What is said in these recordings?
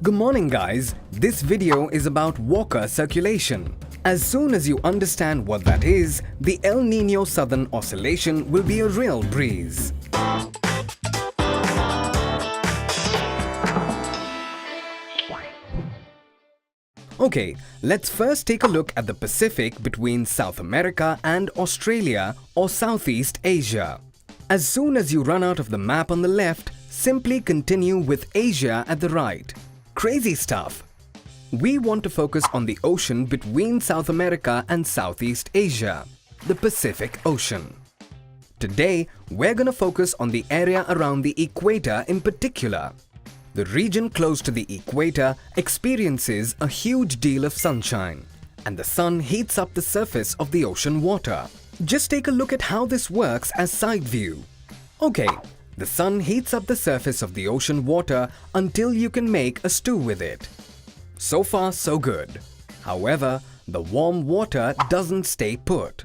Good morning guys, this video is about Walker circulation. As soon as you understand what that is, the El Niño Southern Oscillation will be a real breeze. Okay, let's first take a look at the Pacific between South America and Australia or Southeast Asia. As soon as you run out of the map on the left, simply continue with Asia at the right. Crazy stuff! We want to focus on the ocean between South America and Southeast Asia, the Pacific Ocean. Today, we're gonna focus on the area around the equator in particular. The region close to the equator experiences a huge deal of sunshine, and the sun heats up the surface of the ocean water. Just take a look at how this works as side view. Okay, the sun heats up the surface of the ocean water until you can make a stew with it. So far, so good. However, the warm water doesn't stay put.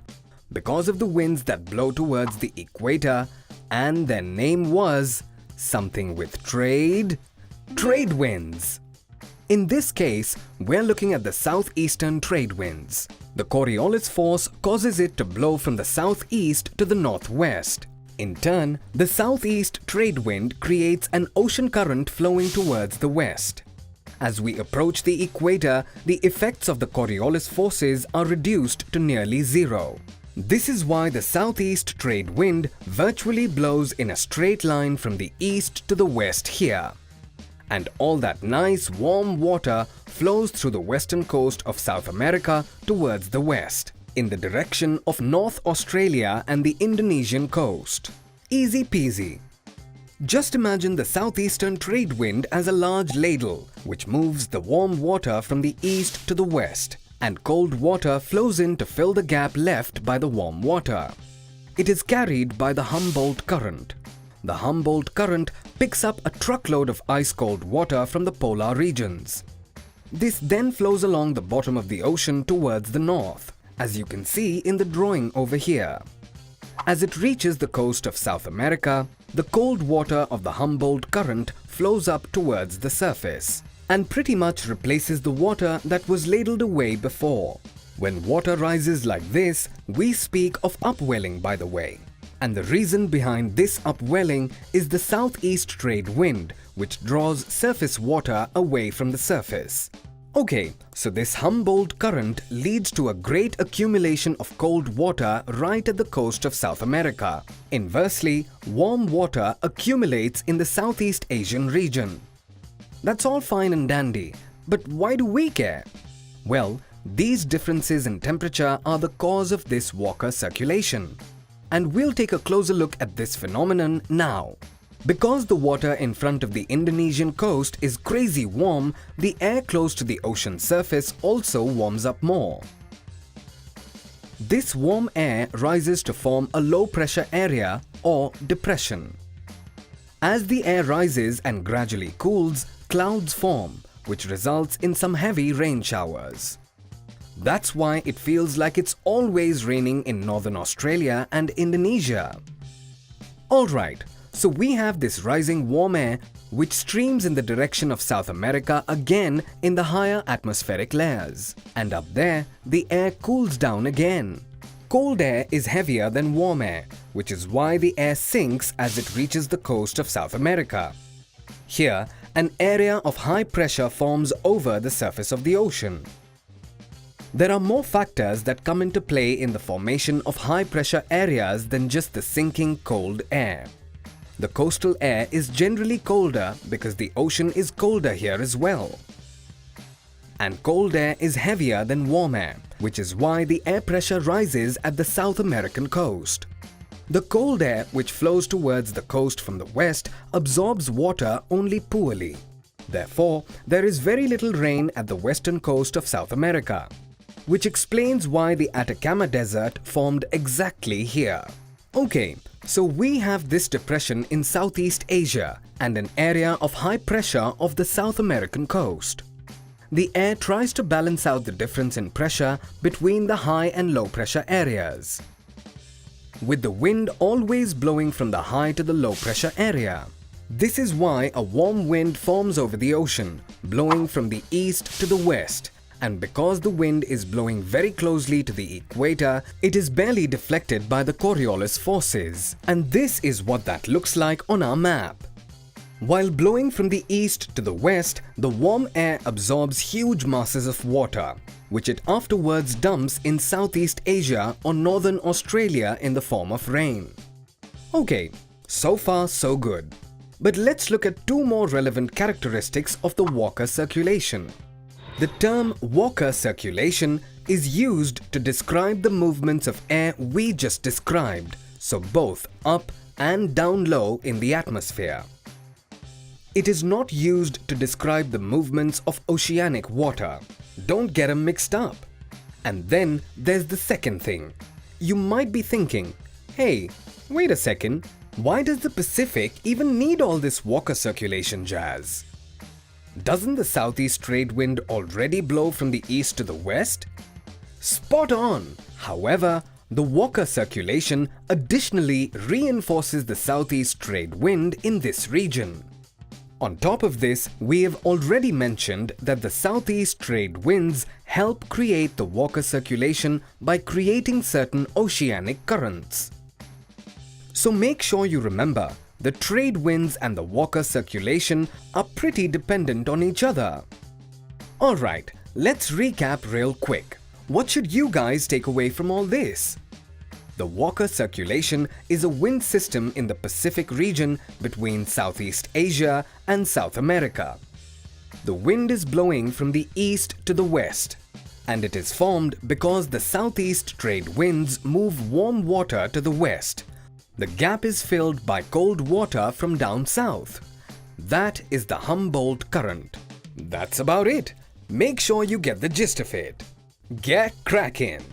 Because of the winds that blow towards the equator, and their name was something with trade winds. In this case, we're looking at the southeastern trade winds. The Coriolis force causes it to blow from the southeast to the northwest. In turn, the southeast trade wind creates an ocean current flowing towards the west. As we approach the equator, the effects of the Coriolis forces are reduced to nearly zero. This is why the southeast trade wind virtually blows in a straight line from the east to the west here. And all that nice warm water flows through the western coast of South America towards the west, in the direction of North Australia and the Indonesian coast. Easy peasy. Just imagine the southeastern trade wind as a large ladle, which moves the warm water from the east to the west, and cold water flows in to fill the gap left by the warm water. It is carried by the Humboldt current. The Humboldt current picks up a truckload of ice-cold water from the polar regions. This then flows along the bottom of the ocean towards the north, as you can see in the drawing over here. As it reaches the coast of South America, the cold water of the Humboldt current flows up towards the surface and pretty much replaces the water that was ladled away before. When water rises like this, we speak of upwelling, by the way. And the reason behind this upwelling is the southeast trade wind, which draws surface water away from the surface. Okay, so this Humboldt current leads to a great accumulation of cold water right at the coast of South America. Inversely, warm water accumulates in the Southeast Asian region. That's all fine and dandy, but why do we care? Well, these differences in temperature are the cause of this Walker circulation. And we'll take a closer look at this phenomenon now. Because the water in front of the Indonesian coast is crazy warm, the air close to the ocean surface also warms up more. This warm air rises to form a low-pressure area or depression. As the air rises and gradually cools, clouds form, which results in some heavy rain showers. That's why it feels like it's always raining in northern Australia and Indonesia. Alright, so we have this rising warm air which streams in the direction of South America again in the higher atmospheric layers. And up there, the air cools down again. Cold air is heavier than warm air, which is why the air sinks as it reaches the coast of South America. Here, an area of high pressure forms over the surface of the ocean. There are more factors that come into play in the formation of high-pressure areas than just the sinking cold air. The coastal air is generally colder because the ocean is colder here as well. And cold air is heavier than warm air, which is why the air pressure rises at the South American coast. The cold air, which flows towards the coast from the west, absorbs water only poorly. Therefore, there is very little rain at the western coast of South America, which explains why the Atacama Desert formed exactly here. Okay, so we have this depression in Southeast Asia and an area of high pressure of the South American coast. The air tries to balance out the difference in pressure between the high and low pressure areas, with the wind always blowing from the high to the low pressure area. This is why a warm wind forms over the ocean, blowing from the east to the west. And because the wind is blowing very closely to the equator, it is barely deflected by the Coriolis forces. And this is what that looks like on our map. While blowing from the east to the west, the warm air absorbs huge masses of water, which it afterwards dumps in Southeast Asia or northern Australia in the form of rain. Okay, so far so good. But let's look at two more relevant characteristics of the Walker circulation. The term Walker circulation is used to describe the movements of air we just described, so both up and down low in the atmosphere. It is not used to describe the movements of oceanic water. Don't get them mixed up. And then there's the second thing. You might be thinking, hey, wait a second, why does the Pacific even need all this Walker circulation jazz? Doesn't the southeast trade wind already blow from the east to the west? Spot on! However, the Walker circulation additionally reinforces the southeast trade wind in this region. On top of this, we have already mentioned that the southeast trade winds help create the Walker circulation by creating certain oceanic currents. So make sure you remember, the trade winds and the Walker circulation are pretty dependent on each other. Alright, let's recap real quick. What should you guys take away from all this? The Walker circulation is a wind system in the Pacific region between Southeast Asia and South America. The wind is blowing from the east to the west, and it is formed because the southeast trade winds move warm water to the west. The gap is filled by cold water from down south. That is the Humboldt current. That's about it. Make sure you get the gist of it. Get cracking!